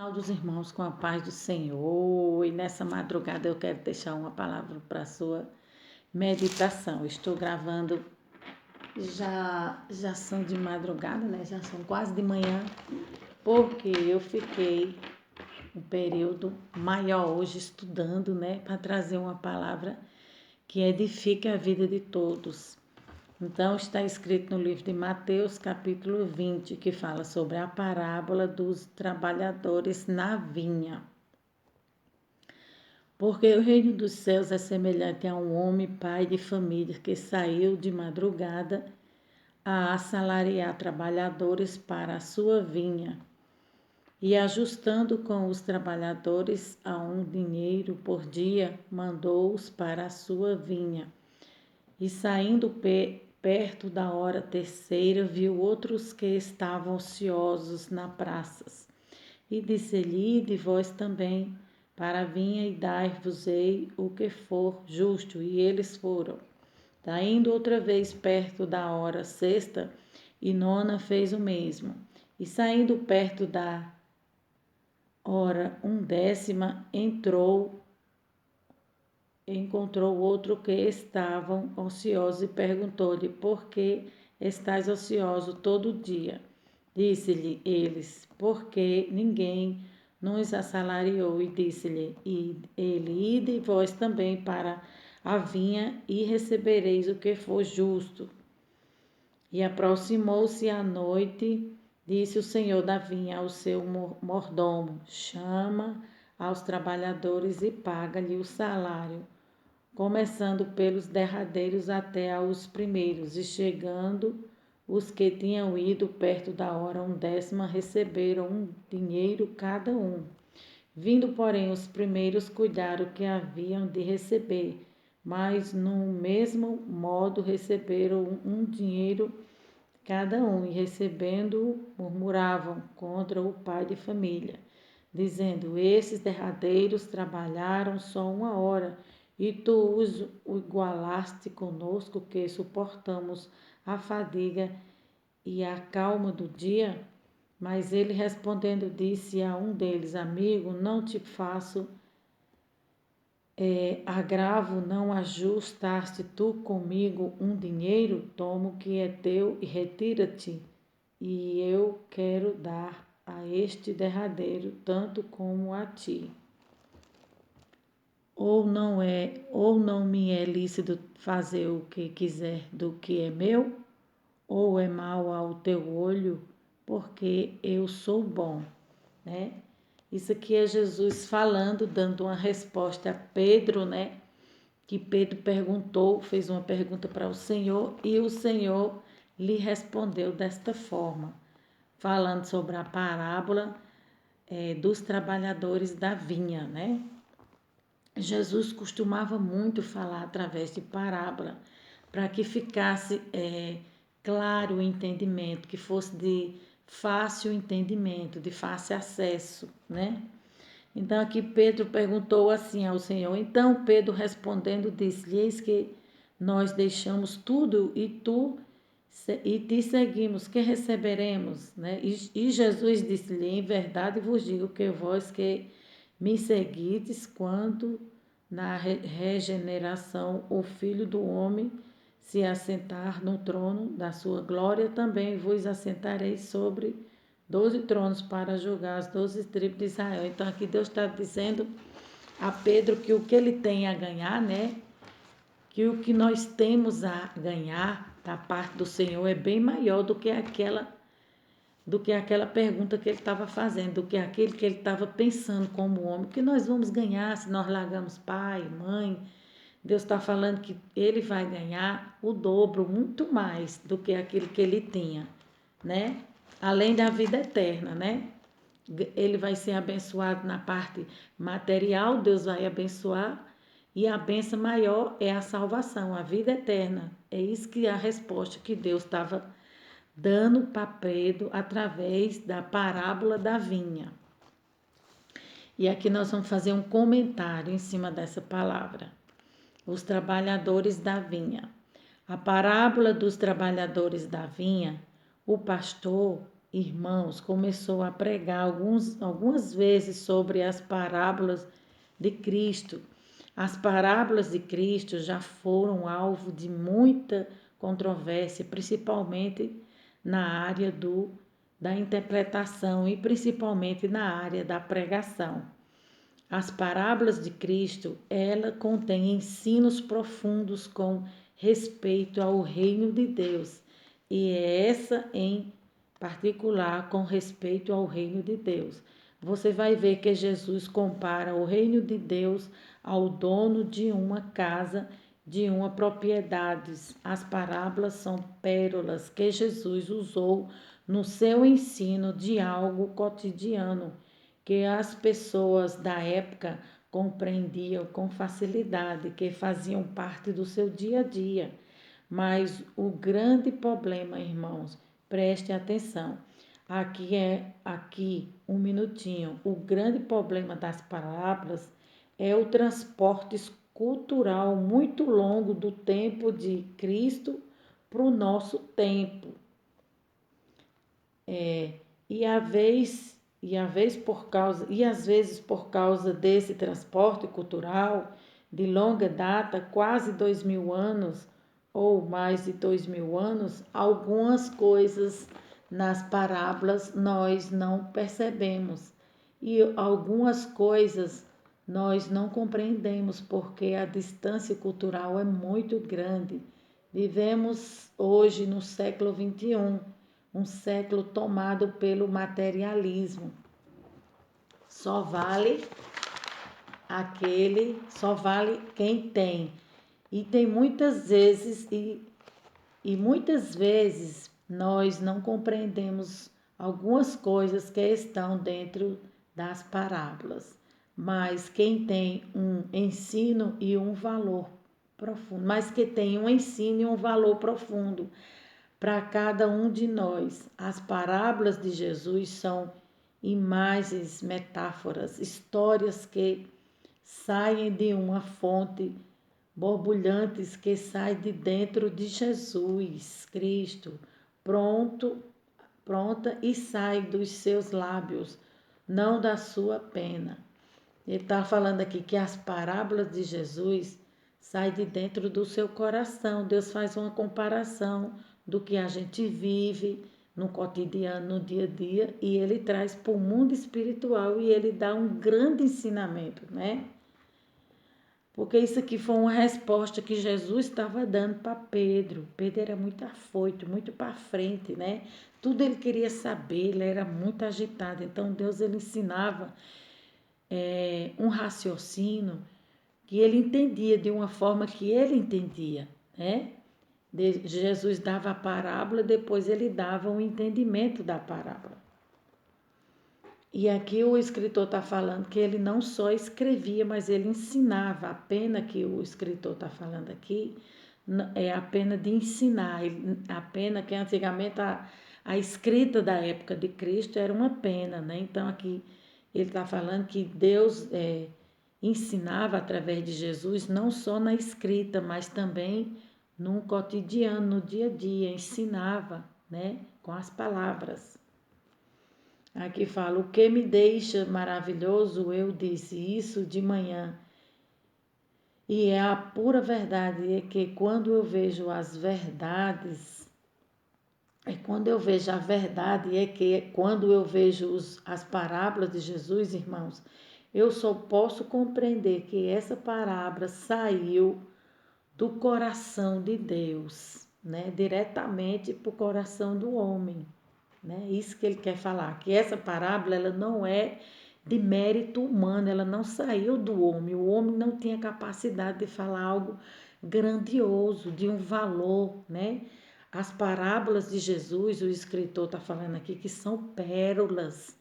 Salve os irmãos com a paz do Senhor. E nessa madrugada eu quero deixar uma palavra para a sua meditação. Estou gravando, já são de madrugada, né? Já são quase de manhã, porque eu fiquei um período maior hoje estudando, né? Para trazer uma palavra que edifique a vida de todos. Então, está escrito no livro de Mateus, capítulo 20, que fala sobre a parábola dos trabalhadores na vinha. Porque o reino dos céus é semelhante a um homem, pai de família, que saiu de madrugada a assalariar trabalhadores para a sua vinha. E ajustando com os trabalhadores a um dinheiro por dia, mandou-os para a sua vinha. E saindo perto da hora terceira, viu outros que estavam ociosos nas praças. E disse-lhe: Ide vós também para a vinha e dar-vos-ei o que for justo. E eles foram. Indo outra vez perto da hora sexta e nona, fez o mesmo. E saindo perto da hora undécima, encontrou outro que estavam ociosos e perguntou-lhe: Por que estás ocioso todo dia? Disse-lhe eles: Porque ninguém nos assalariou. E disse-lhe ele: Ide vós também para a vinha e recebereis o que for justo. E aproximou-se a noite, disse o senhor da vinha ao seu mordomo: Chama aos trabalhadores e paga-lhe o salário, começando pelos derradeiros até aos primeiros, e chegando os que tinham ido perto da hora undécima receberam um dinheiro cada um. Vindo, porém, os primeiros cuidaram que haviam de receber, mas no mesmo modo receberam um dinheiro cada um, e recebendo-o, murmuravam contra o pai de família, dizendo: Esses derradeiros trabalharam só uma hora, e tu os igualaste conosco, que suportamos a fadiga e a calma do dia? Mas ele respondendo disse a um deles: Amigo, não te faço agravo, não ajustaste tu comigo um dinheiro? Toma o que é teu e retira-te, e eu quero dar a este derradeiro tanto como a ti. Ou não me é lícito fazer o que quiser do que é meu? Ou é mal ao teu olho, porque eu sou bom, né? Isso aqui é Jesus falando, dando uma resposta a Pedro, né? Que Pedro perguntou, fez uma pergunta para o Senhor e o Senhor lhe respondeu desta forma, falando sobre a parábola dos trabalhadores da vinha, né? Jesus costumava muito falar através de parábola, para que ficasse claro o entendimento, que fosse de fácil entendimento, de fácil acesso, né? Então aqui Pedro perguntou assim ao Senhor. Então Pedro respondendo disse-lhe: Eis que nós deixamos tudo e te seguimos, que receberemos, né? E Jesus disse-lhe: Em verdade vos digo que vós que me seguides, quando na regeneração o Filho do Homem se assentar no trono da sua glória, também vos assentareis sobre 12 tronos para julgar as 12 tribos de Israel. Então aqui Deus está dizendo a Pedro que o que ele tem a ganhar, né? Que o que nós temos a ganhar da parte do Senhor é bem maior do que aquela pergunta que ele estava fazendo, do que aquele que ele estava pensando como homem, que nós vamos ganhar se nós largamos pai, mãe. Deus está falando que ele vai ganhar o dobro, muito mais do que aquele que ele tinha, né? Além da vida eterna, né? Ele vai ser abençoado na parte material, Deus vai abençoar, e a bênção maior é a salvação, a vida eterna. É isso que é a resposta que Deus estava dando para Pedro através da parábola da vinha. E aqui nós vamos fazer um comentário em cima dessa palavra. Os trabalhadores da vinha. A parábola dos trabalhadores da vinha, o pastor irmãos, começou a pregar algumas vezes sobre as parábolas de Cristo. As parábolas de Cristo já foram alvo de muita controvérsia, principalmente na área da interpretação e principalmente na área da pregação. As parábolas de Cristo, ela contém ensinos profundos com respeito ao reino de Deus, e é essa em particular com respeito ao reino de Deus. Você vai ver que Jesus compara o reino de Deus ao dono de uma casa, de uma propriedade. As parábolas são pérolas que Jesus usou no seu ensino de algo cotidiano, que as pessoas da época compreendiam com facilidade, que faziam parte do seu dia a dia. Mas o grande problema, irmãos, preste atenção. Aqui um minutinho. O grande problema das parábolas é o transporte cultural muito longo do tempo de Cristo para o nosso tempo. E às vezes por causa desse transporte cultural de longa data, quase 2000 anos ou mais de 2000 anos, algumas coisas nas parábolas nós não percebemos e algumas coisas nós não compreendemos porque a distância cultural é muito grande. Vivemos hoje no século XXI, um século tomado pelo materialismo. Só vale quem tem. E tem muitas vezes nós não compreendemos algumas coisas que estão dentro das parábolas. Mas quem tem um ensino e um valor profundo, para cada um de nós. As parábolas de Jesus são imagens, metáforas, histórias que saem de uma fonte borbulhantes que saem de dentro de Jesus Cristo, pronta e sai dos seus lábios, não da sua pena. Ele está falando aqui que as parábolas de Jesus saem de dentro do seu coração. Deus faz uma comparação do que a gente vive no cotidiano, no dia a dia, e ele traz para o mundo espiritual e ele dá um grande ensinamento, né? Porque isso aqui foi uma resposta que Jesus estava dando para Pedro. Pedro era muito afoito, muito para frente, né? Tudo ele queria saber, ele era muito agitado. Então Deus ele ensinava um raciocínio que ele entendia de uma forma que ele entendia, né? Jesus dava a parábola, depois ele dava um entendimento da parábola. E aqui o escritor está falando que ele não só escrevia, mas ele ensinava. A pena que o escritor está falando aqui é a pena de ensinar. A pena que antigamente a escrita da época de Cristo era uma pena, né? Então aqui ele está falando que Deus ensinava através de Jesus, não só na escrita, mas também no cotidiano, no dia a dia, ensinava, né? Com as palavras. Aqui fala, o que me deixa maravilhoso, eu disse isso de manhã. E é a pura verdade, é que quando eu vejo as verdades, quando eu vejo as parábolas de Jesus, irmãos, eu só posso compreender que essa parábola saiu do coração de Deus, né? Diretamente para o coração do homem. Né? Isso que ele quer falar, que essa parábola ela não é de mérito humano, ela não saiu do homem. O homem não tinha capacidade de falar algo grandioso, de um valor, né? As parábolas de Jesus, o escritor está falando aqui que são pérolas,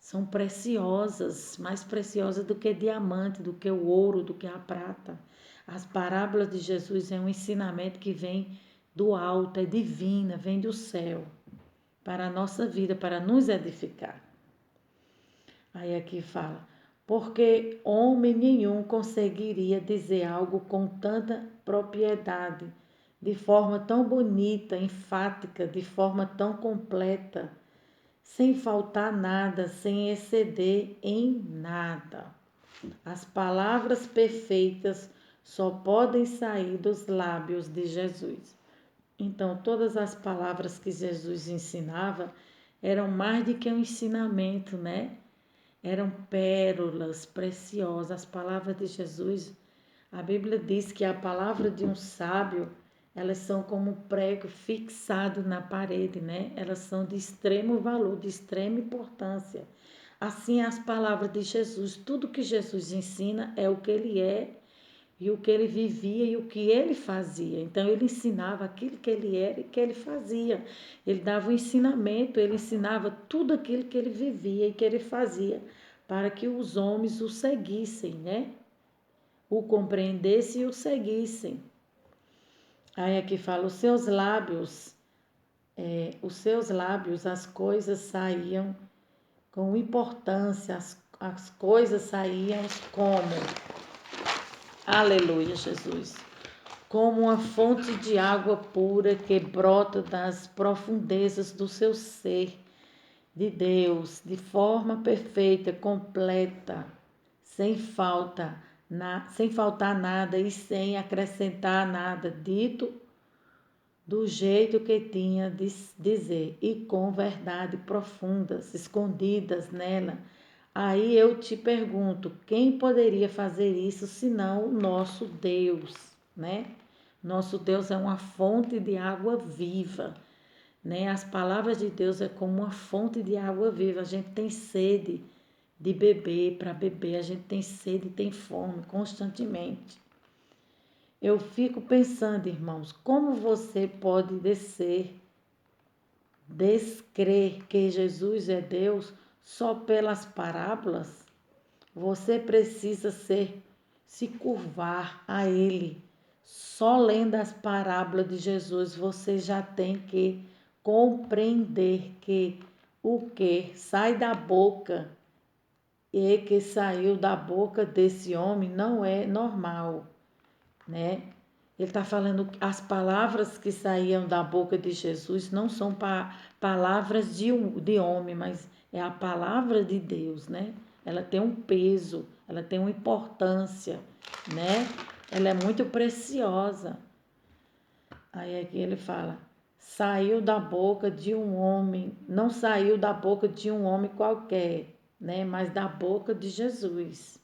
são preciosas, mais preciosas do que diamante, do que o ouro, do que a prata. As parábolas de Jesus é um ensinamento que vem do alto, é divina, vem do céu para a nossa vida, para nos edificar. Aí aqui fala, porque homem nenhum conseguiria dizer algo com tanta propriedade, de forma tão bonita, enfática, de forma tão completa, sem faltar nada, sem exceder em nada. As palavras perfeitas só podem sair dos lábios de Jesus. Então, todas as palavras que Jesus ensinava eram mais do que um ensinamento, né? Eram pérolas preciosas. As palavras de Jesus, a Bíblia diz que a palavra de um sábio, elas são como um prego fixado na parede, né? Elas são de extremo valor, de extrema importância. Assim, as palavras de Jesus, tudo que Jesus ensina é o que ele é e o que ele vivia e o que ele fazia. Então, ele ensinava aquilo que ele era e que ele fazia. Ele dava o ensinamento, ele ensinava tudo aquilo que ele vivia e que ele fazia para que os homens o seguissem, né? O compreendessem e o seguissem. Aí aqui fala, os seus lábios, as coisas saíam com importância, as coisas saíam como, aleluia, Jesus, como uma fonte de água pura que brota das profundezas do seu ser, de Deus, de forma perfeita, completa, sem sem faltar nada e sem acrescentar nada, dito do jeito que tinha de dizer e com verdade profundas, escondidas nela. Aí eu te pergunto, quem poderia fazer isso senão o nosso Deus, né? Nosso Deus é uma fonte de água viva, né? As palavras de Deus é como uma fonte de água viva. A gente tem sede de beber, para beber, a gente tem sede, tem fome constantemente. Eu fico pensando, irmãos, como você pode descrer que Jesus é Deus só pelas parábolas? Você precisa se curvar a Ele. Só lendo as parábolas de Jesus você já tem que compreender que o que sai da boca e que saiu da boca desse homem não é normal, né? Ele está falando que as palavras que saíam da boca de Jesus não são palavras de homem, mas é a palavra de Deus, né? Ela tem um peso, ela tem uma importância, né? Ela é muito preciosa. Aí aqui ele fala, saiu da boca de um homem, não saiu da boca de um homem qualquer, né? Mas da boca de Jesus.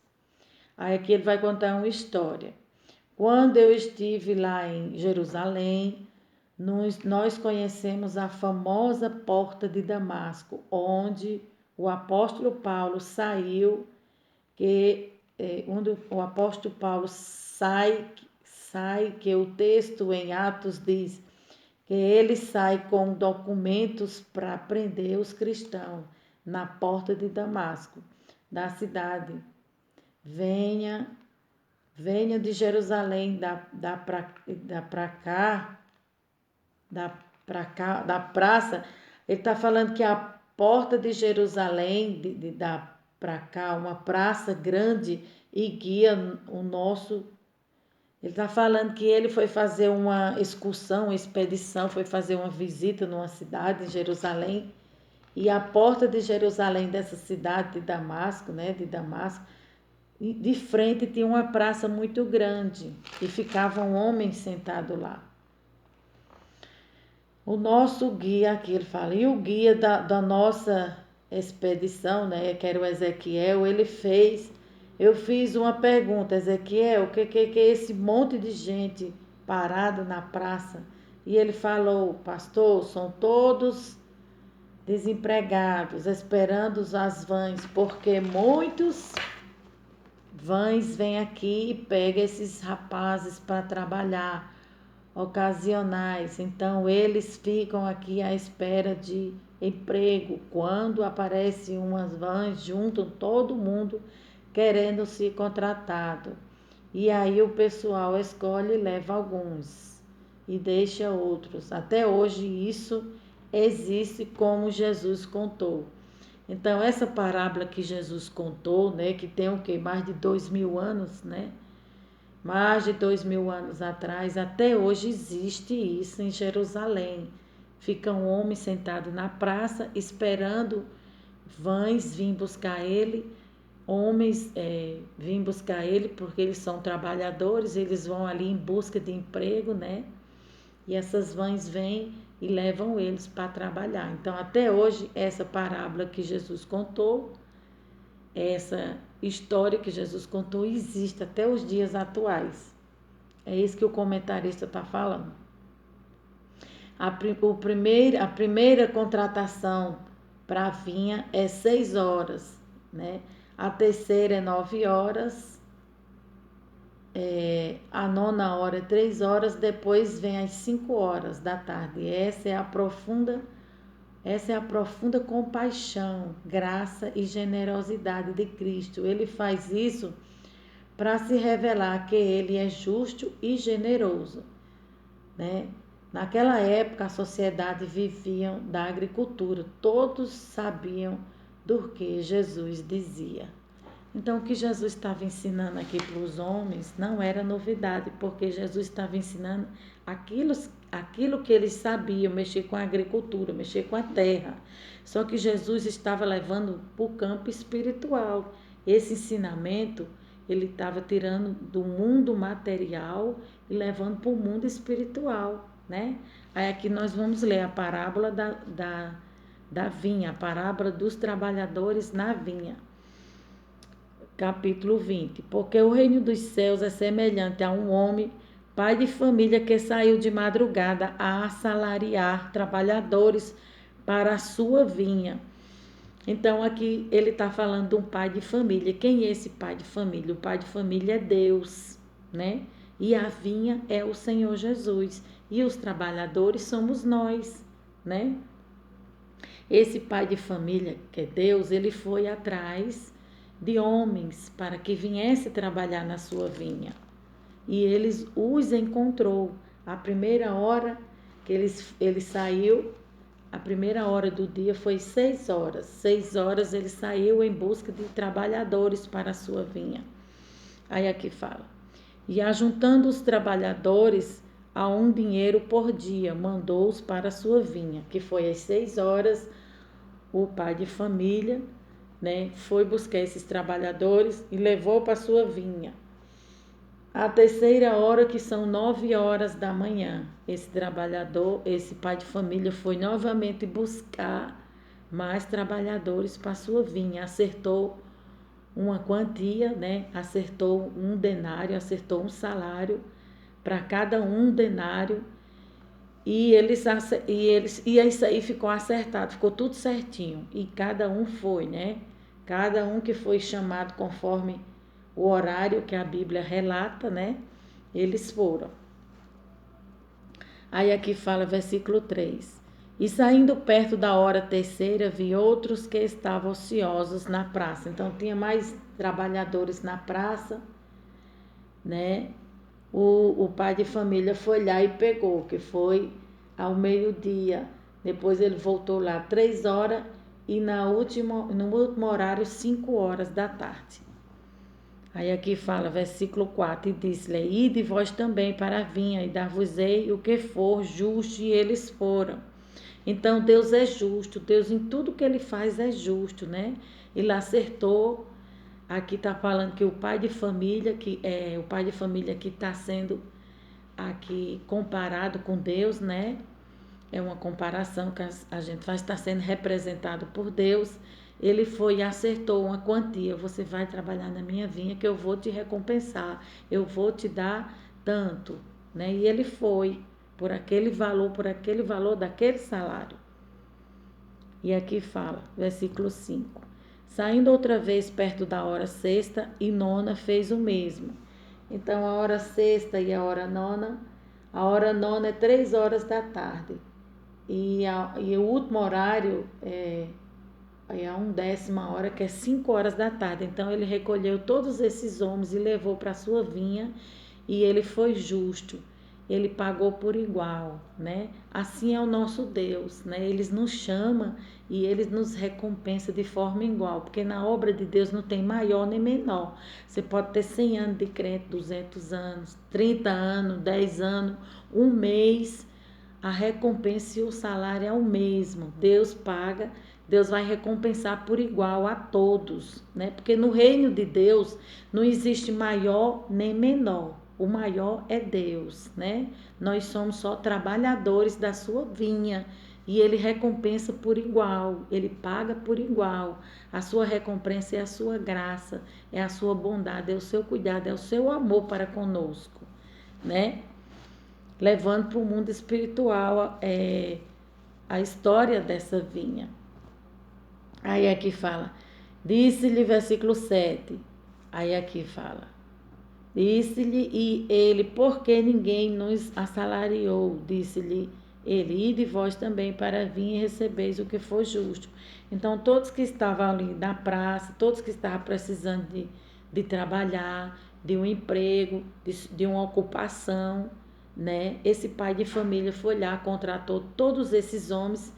Aí aqui ele vai contar uma história. Quando eu estive lá em Jerusalém, nós conhecemos a famosa porta de Damasco, onde o apóstolo Paulo saiu, onde o apóstolo Paulo sai, que o texto em Atos diz que ele sai com documentos para prender os cristãos na porta de Damasco, da cidade. Venha de Jerusalém, da praça. Ele está falando que a porta de Jerusalém, da para cá, uma praça grande e guia o nosso. Ele está falando que ele foi fazer uma excursão, uma expedição, foi fazer uma visita numa cidade, em Jerusalém, e a porta de Jerusalém, dessa cidade de Damasco, né, de Damasco, de frente tinha uma praça muito grande e ficava um homem sentado lá. O nosso guia aqui, ele fala, e o guia da nossa expedição, né, que era o Ezequiel, eu fiz uma pergunta, Ezequiel, o que é esse monte de gente parado na praça? E ele falou, pastor, são todos desempregados, esperando as vans, porque muitos vães vêm aqui e pegam esses rapazes para trabalhar, ocasionais. Então, eles ficam aqui à espera de emprego. Quando aparecem umas vans, juntam todo mundo querendo ser contratado. E aí o pessoal escolhe e leva alguns e deixa outros. Até hoje isso existe como Jesus contou. Então, essa parábola que Jesus contou, né, que tem o quê? Mais de 2000 anos, né? Mais de 2000 anos atrás, até hoje existe isso em Jerusalém. fica um homem sentado na praça esperando vães vir buscar ele, homens vêm buscar ele porque eles são trabalhadores, eles vão ali em busca de emprego, né? E essas vãs vêm e levam eles para trabalhar. Então, até hoje, essa parábola que Jesus contou, essa história que Jesus contou, existe até os dias atuais. É isso que o comentarista está falando. A primeira contratação para a vinha é 6 horas, né? A terceira é 9 horas, a nona hora é 3 horas, depois vem às 5 horas da tarde. Essa é a profunda compaixão, graça e generosidade de Cristo. Ele faz isso para se revelar que ele é justo e generoso, né? Naquela época, a sociedade vivia da agricultura, todos sabiam do que Jesus dizia. Então, o que Jesus estava ensinando aqui para os homens não era novidade, porque Jesus estava ensinando aquilo que eles sabiam, mexer com a agricultura, mexer com a terra. Só que Jesus estava levando para o campo espiritual. Esse ensinamento ele estava tirando do mundo material e levando para o mundo espiritual, né? Aí aqui nós vamos ler a parábola da vinha, a parábola dos trabalhadores na vinha. Capítulo 20. Porque o reino dos céus é semelhante a um homem, pai de família, que saiu de madrugada a assalariar trabalhadores para a sua vinha. Então, aqui ele está falando de um pai de família. Quem é esse pai de família? O pai de família é Deus, né? E a vinha é o Senhor Jesus. E os trabalhadores somos nós, né? Esse pai de família, que é Deus, ele foi atrás de homens para que viesse trabalhar na sua vinha. E eles os encontrou. A primeira hora que ele saiu, a primeira hora do dia foi 6 horas. 6 horas ele saiu em busca de trabalhadores para a sua vinha. Aí aqui fala. E ajuntando os trabalhadores a um dinheiro por dia, mandou-os para a sua vinha, que foi às 6 horas, o pai de família, né, foi buscar esses trabalhadores e levou para a sua vinha. A terceira hora, que são 9 horas da manhã, esse trabalhador, esse pai de família foi novamente buscar mais trabalhadores para a sua vinha. Acertou uma quantia, né? Acertou um denário, acertou um salário para cada um denário. E isso aí ficou acertado, ficou tudo certinho. E cada um foi, né? Cada um que foi chamado conforme o horário que a Bíblia relata, né? Eles foram. Aí aqui fala versículo 3. E saindo perto da hora terceira, vi outros que estavam ociosos na praça. Então tinha mais trabalhadores na praça, né? O pai de família foi lá e pegou, que foi ao meio-dia. Depois ele voltou lá 3 horas e no último horário 5 horas da tarde. Aí aqui fala, versículo 4, e disse-lhe, ide vós também para a vinha, e dar-vos-ei o que for justo, e eles foram. Então Deus é justo, Deus em tudo que ele faz é justo, né? Ele acertou. Aqui está falando que o pai de família, que está sendo aqui comparado com Deus, né? É uma comparação que a gente faz, está sendo representado por Deus. Ele foi e acertou uma quantia. Você vai trabalhar na minha vinha que eu vou te recompensar. Eu vou te dar tanto, né? E ele foi por aquele valor daquele salário. E aqui fala, versículo 5. Saindo outra vez perto da hora sexta e nona, fez o mesmo. Então, a hora sexta e a hora nona é 3 horas da tarde. E o último horário é a 1/10 hora, que é 5 horas da tarde. Então, ele recolheu todos esses homens e levou para a sua vinha, e ele foi justo. Ele pagou por igual, né? Assim é o nosso Deus, né? Ele nos chama e ele nos recompensa de forma igual, porque na obra de Deus não tem maior nem menor. Você pode ter 100 anos de crente, 200 anos, 30 anos, 10 anos, um mês. a recompensa e o salário é o mesmo. Deus paga, Deus vai recompensar por igual a todos, né? Porque no reino de Deus não existe maior nem menor. O maior é Deus, né? Nós somos só trabalhadores da sua vinha e ele recompensa por igual, ele paga por igual. A sua recompensa é a sua graça, é a sua bondade, é o seu cuidado, é o seu amor para conosco, né? Levando para o mundo espiritual a história dessa vinha. Aí aqui fala, disse-lhe, versículo 7, aí aqui fala, disse-lhe e ele, porque ninguém nos assalariou, disse-lhe ele, ide vós também para vir e recebeis o que for justo. Então, todos que estavam ali na praça, todos que estavam precisando de trabalhar, de um emprego, de uma ocupação, né? Esse pai de família foi lá, contratou todos esses homens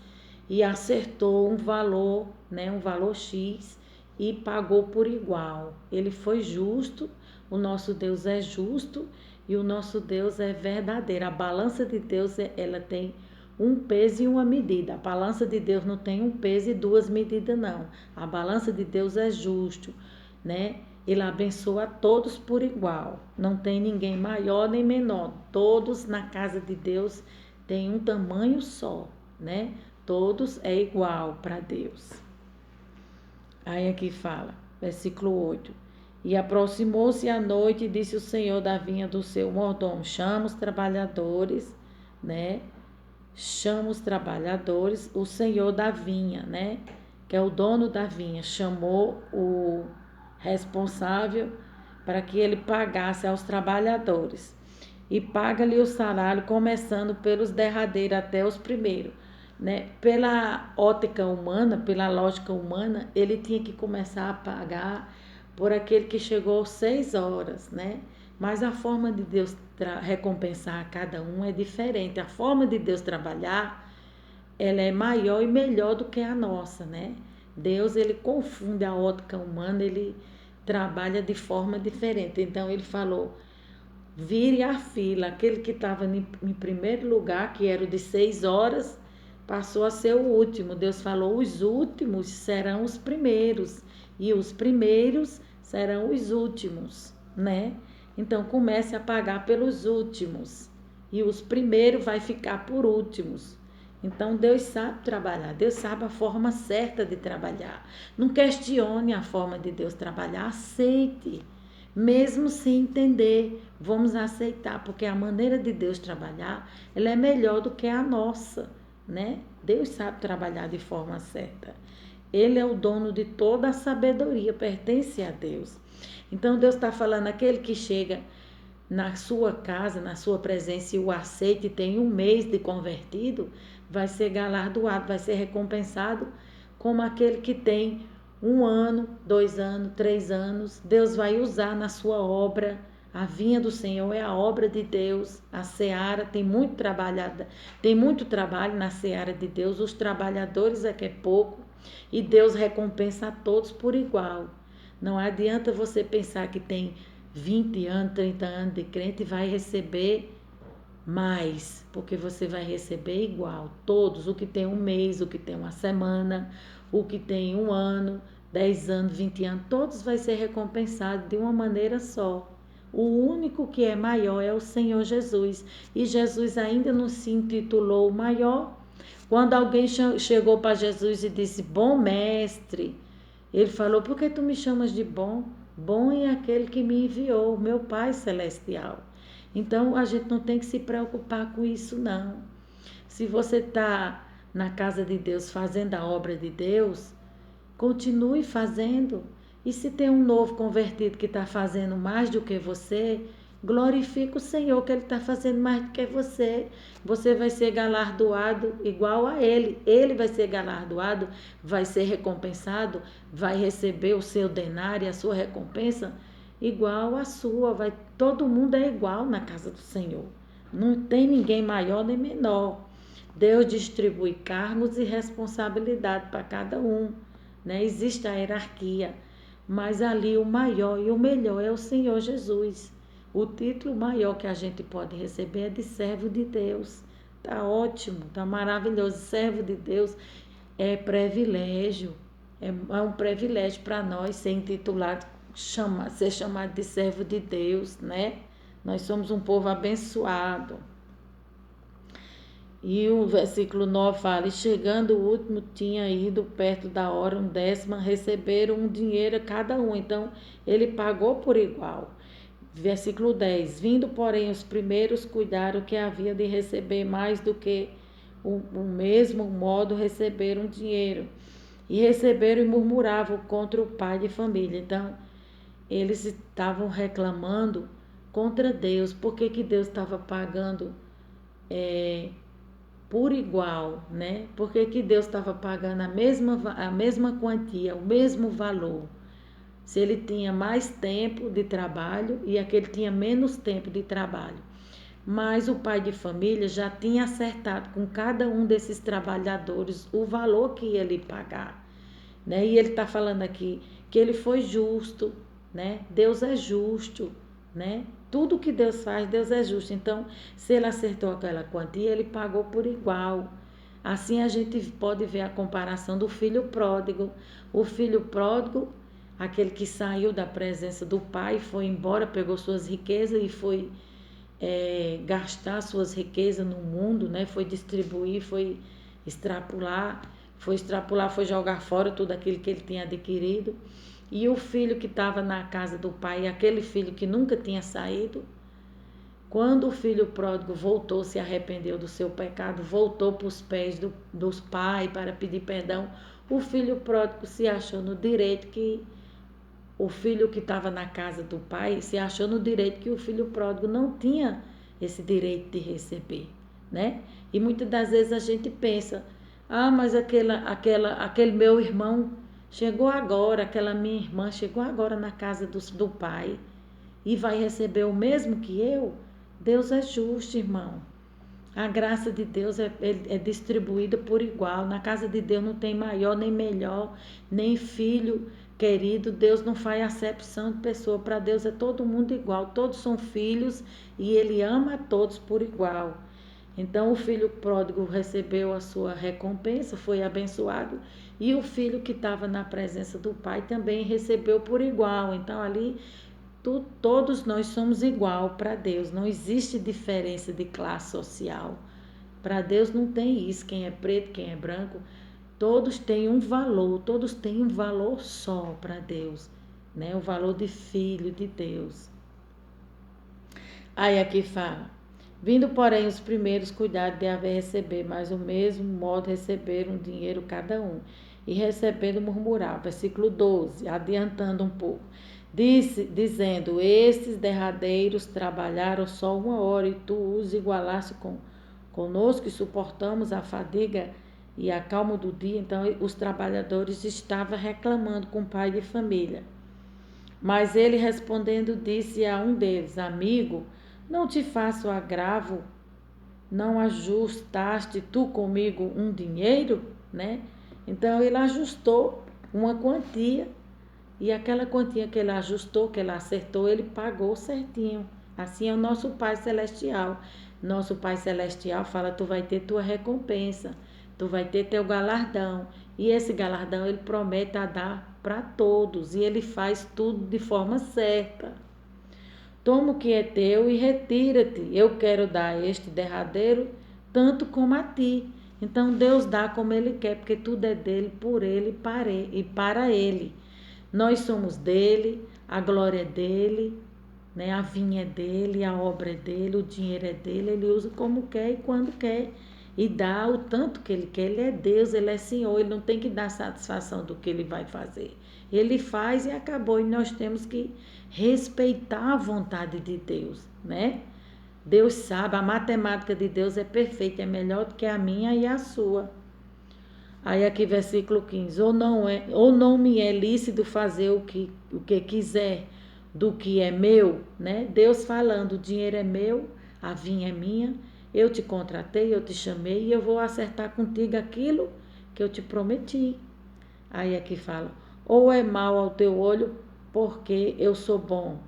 e acertou um valor, né? Um valor X e pagou por igual. Ele foi justo, o nosso Deus é justo e o nosso Deus é verdadeiro. A balança de Deus, ela tem um peso e uma medida. A balança de Deus não tem um peso e duas medidas, não. A balança de Deus é justo, né? Ele abençoa a todos por igual. Não tem ninguém maior nem menor. Todos na casa de Deus têm um tamanho só, né? Todos é igual para Deus. Aí aqui fala, versículo 8. E aproximou-se a noite e disse o Senhor da vinha do seu mordomo, chama os trabalhadores, né? Chama os trabalhadores, o Senhor da vinha, né? Que é o dono da vinha, chamou o responsável para que ele pagasse aos trabalhadores. E paga-lhe o salário, começando pelos derradeiros até os primeiros. Né? Pela ótica humana, pela lógica humana, ele tinha que começar a pagar por aquele que chegou 6 horas, né? Mas a forma de Deus recompensar a cada um é diferente. A forma de Deus trabalhar, ela é maior e melhor do que a nossa, né? Deus, ele confunde a ótica humana, ele trabalha de forma diferente. Então, ele falou, vire a fila. Aquele que estava em primeiro lugar, que era o de 6 horas, passou a ser o último. Deus falou, os últimos serão os primeiros e os primeiros serão os últimos, né? Então, comece a pagar pelos últimos e os primeiros vai ficar por últimos. Então, Deus sabe trabalhar, Deus sabe a forma certa de trabalhar. Não questione a forma de Deus trabalhar, aceite. Mesmo sem entender, vamos aceitar, porque a maneira de Deus trabalhar, ela é melhor do que a nossa, né? Deus sabe trabalhar de forma certa. Ele é o dono de toda a sabedoria, pertence a Deus. Então, Deus está falando, aquele que chega na sua casa, na sua presença e o aceita e tem um mês de convertido, vai ser galardoado, vai ser recompensado como aquele que tem 1 ano, 2 anos, 3 anos. Deus vai usar na sua obra. A vinha do Senhor é a obra de Deus. A seara tem muito trabalho na seara de Deus. Os trabalhadores é que é pouco e Deus recompensa a todos por igual. Não adianta você pensar que tem 20 anos, 30 anos de crente e vai receber mais, porque você vai receber igual. Todos, o que tem um mês, o que tem uma semana, o que tem 1 ano, 10 anos, 20 anos, todos vai ser recompensado de uma maneira só. O único que é maior é o Senhor Jesus. E Jesus ainda não se intitulou o maior. Quando alguém chegou para Jesus e disse, bom mestre, ele falou, por que tu me chamas de bom? Bom é aquele que me enviou, meu Pai Celestial. Então, a gente não tem que se preocupar com isso, não. Se você está na casa de Deus fazendo a obra de Deus, continue fazendo. E se tem um novo convertido que está fazendo mais do que você, glorifica o Senhor que Ele está fazendo mais do que você. Você vai ser galardoado igual a Ele. Ele vai ser galardoado, vai ser recompensado, vai receber o seu denário, a sua recompensa igual a sua. Todo mundo é igual na casa do Senhor. Não tem ninguém maior nem menor. Deus distribui cargos e responsabilidade para cada um, né? Existe a hierarquia, mas ali o maior e o melhor é o Senhor Jesus. O título maior que a gente pode receber é de servo de Deus, Tá ótimo, tá maravilhoso. Servo de Deus é privilégio, é um privilégio para nós ser intitulado, ser chamado de servo de Deus, né? Nós somos um povo abençoado. E o versículo 9 fala: E chegando o último, tinha ido perto da hora, 1/10, receberam um dinheiro cada um. Então, ele pagou por igual. Versículo 10: Vindo, porém, os primeiros, cuidaram que havia de receber mais do que o mesmo modo receberam dinheiro. E receberam e murmuravam contra o pai de família. Então, eles estavam reclamando contra Deus. Por que Deus estava pagando por igual, né? Por que Deus estava pagando a mesma quantia, o mesmo valor? Se ele tinha mais tempo de trabalho e aquele tinha menos tempo de trabalho. Mas o pai de família já tinha acertado com cada um desses trabalhadores o valor que ia lhe pagar, né? E ele está falando aqui que ele foi justo, né? Deus é justo, né? Tudo que Deus faz, Deus é justo. Então, se ele acertou aquela quantia, ele pagou por igual. Assim a gente pode ver a comparação do filho pródigo. O filho pródigo, aquele que saiu da presença do pai, foi embora, pegou suas riquezas e foi gastar suas riquezas no mundo, né? Foi distribuir, extrapolar, foi jogar fora tudo aquilo que ele tinha adquirido. E o filho que estava na casa do pai, aquele filho que nunca tinha saído, quando o filho pródigo voltou, se arrependeu do seu pecado, voltou para os pés dos pais para pedir perdão, o filho pródigo se achou no direito que o filho que estava na casa do pai se achou no direito que o filho pródigo não tinha esse direito de receber, né? E muitas das vezes a gente pensa, mas aquele meu irmão chegou agora, aquela minha irmã chegou agora na casa do pai e vai receber o mesmo que eu. Deus é justo, irmão. A graça de Deus é distribuída por igual. Na casa de Deus não tem maior nem melhor, nem filho querido. Deus não faz acepção de pessoa. Para Deus é todo mundo igual. Todos são filhos e Ele ama a todos por igual. Então o filho pródigo recebeu a sua recompensa, foi abençoado. E o filho que estava na presença do pai também recebeu por igual. Então ali todos nós somos igual para Deus, não existe diferença de classe social. Para Deus não tem isso, quem é preto, quem é branco, todos têm um valor só para Deus, né? O valor de filho de Deus. Aí aqui fala: Vindo, porém, os primeiros, cuidaram de haver receber, mas o mesmo modo receberam dinheiro cada um. E recebendo, murmuravam. Versículo 12, adiantando um pouco. Dizendo: Estes derradeiros trabalharam só 1 hora, e tu os igualaste conosco, e suportamos a fadiga e a calma do dia. Então, os trabalhadores estavam reclamando com o pai de família. Mas ele respondendo disse a um deles: Amigo, não te faço agravo, não ajustaste tu comigo um dinheiro, né? Então ele ajustou uma quantia e aquela quantia que ele ajustou, que ele acertou, ele pagou certinho. Assim é o nosso Pai Celestial. Nosso Pai Celestial fala: tu vai ter tua recompensa, tu vai ter teu galardão. E esse galardão ele promete a dar para todos e ele faz tudo de forma certa. Toma o que é teu e retira-te. Eu quero dar este derradeiro tanto como a ti. Então Deus dá como Ele quer, porque tudo é dele, por Ele e para Ele. Nós somos dele, a glória é dele, né? A vinha é dele, a obra é dele, o dinheiro é dele. Ele usa como quer e quando quer. E dá o tanto que ele quer. Ele é Deus, ele é Senhor, ele não tem que dar satisfação do que ele vai fazer. Ele faz e acabou. E nós temos que respeitar a vontade de Deus, né? Deus sabe, a matemática de Deus é perfeita, é melhor do que a minha e a sua. Aí aqui versículo 15, ou não me é lícito fazer o que quiser do que é meu, né? Deus falando, o dinheiro é meu, a vinha é minha, eu te contratei, eu te chamei e eu vou acertar contigo aquilo que eu te prometi. Aí aqui fala, ou é mal ao teu olho porque eu sou bom,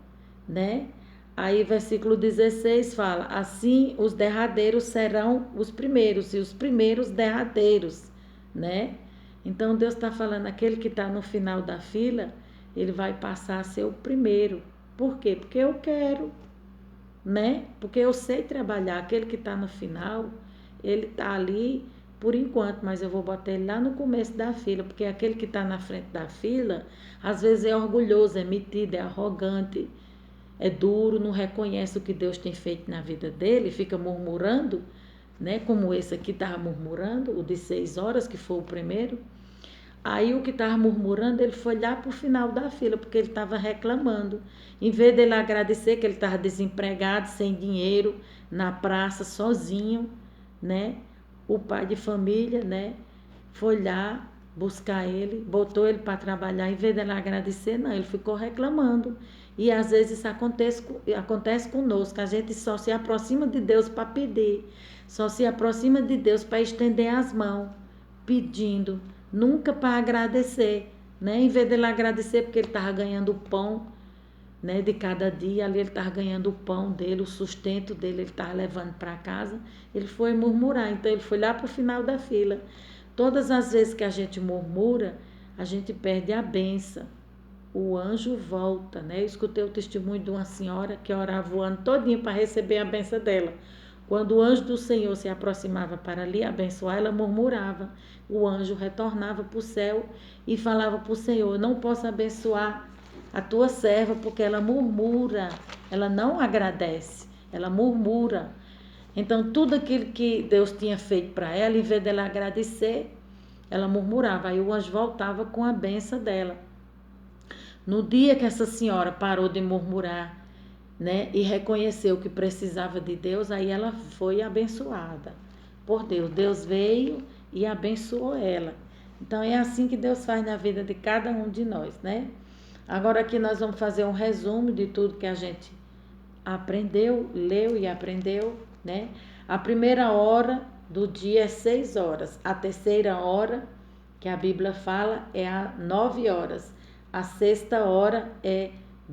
né? Aí, versículo 16 fala: assim os derradeiros serão os primeiros, e os primeiros derradeiros, né? Então, Deus está falando: aquele que está no final da fila, ele vai passar a ser o primeiro. Por quê? Porque eu quero, né? Porque eu sei trabalhar. Aquele que está no final, ele está ali por enquanto, mas eu vou botar ele lá no começo da fila, porque aquele que está na frente da fila, às vezes é orgulhoso, é metido, é arrogante, é duro, não reconhece o que Deus tem feito na vida dele, fica murmurando, né? Como esse aqui estava murmurando, o de 6 horas, que foi o primeiro. Aí o que estava murmurando, ele foi lá para o final da fila, porque ele estava reclamando. Em vez dele agradecer que ele estava desempregado, sem dinheiro, na praça, sozinho, né? O pai de família, né? Foi lá buscar ele, botou ele para trabalhar. Em vez dele agradecer, não, ele ficou reclamando. E às vezes isso acontece conosco. A gente só se aproxima de Deus para pedir, só se aproxima de Deus para estender as mãos, pedindo, nunca para agradecer, né? Em vez dele agradecer porque ele estava ganhando o pão, né, de cada dia, ali ele estava ganhando o pão dele, o sustento dele, ele estava levando para casa, ele foi murmurar, então ele foi lá para o final da fila. Todas as vezes que a gente murmura, a gente perde a benção. O anjo volta, né? Eu escutei o testemunho de uma senhora que orava o ano todinho para receber a benção dela. Quando o anjo do Senhor se aproximava para lhe abençoar, ela murmurava. O anjo retornava para o céu e falava para o Senhor: não posso abençoar a tua serva porque ela murmura, ela não agradece, ela murmura. Então, tudo aquilo que Deus tinha feito para ela, em vez dela agradecer, ela murmurava. Aí o anjo voltava com a benção dela. No dia que essa senhora parou de murmurar, né, e reconheceu que precisava de Deus, aí ela foi abençoada por Deus. Deus veio e abençoou ela. Então é assim que Deus faz na vida de cada um de nós, né? Agora aqui nós vamos fazer um resumo de tudo que a gente aprendeu, leu e aprendeu, né? A primeira hora do dia é 6 horas. A terceira hora, que a Bíblia fala, é a 9 horas. A sexta hora é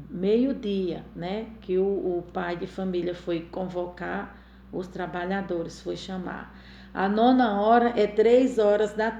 meio-dia, né? Que o pai de família foi convocar os trabalhadores, foi chamar. A nona hora é 3 horas da tarde.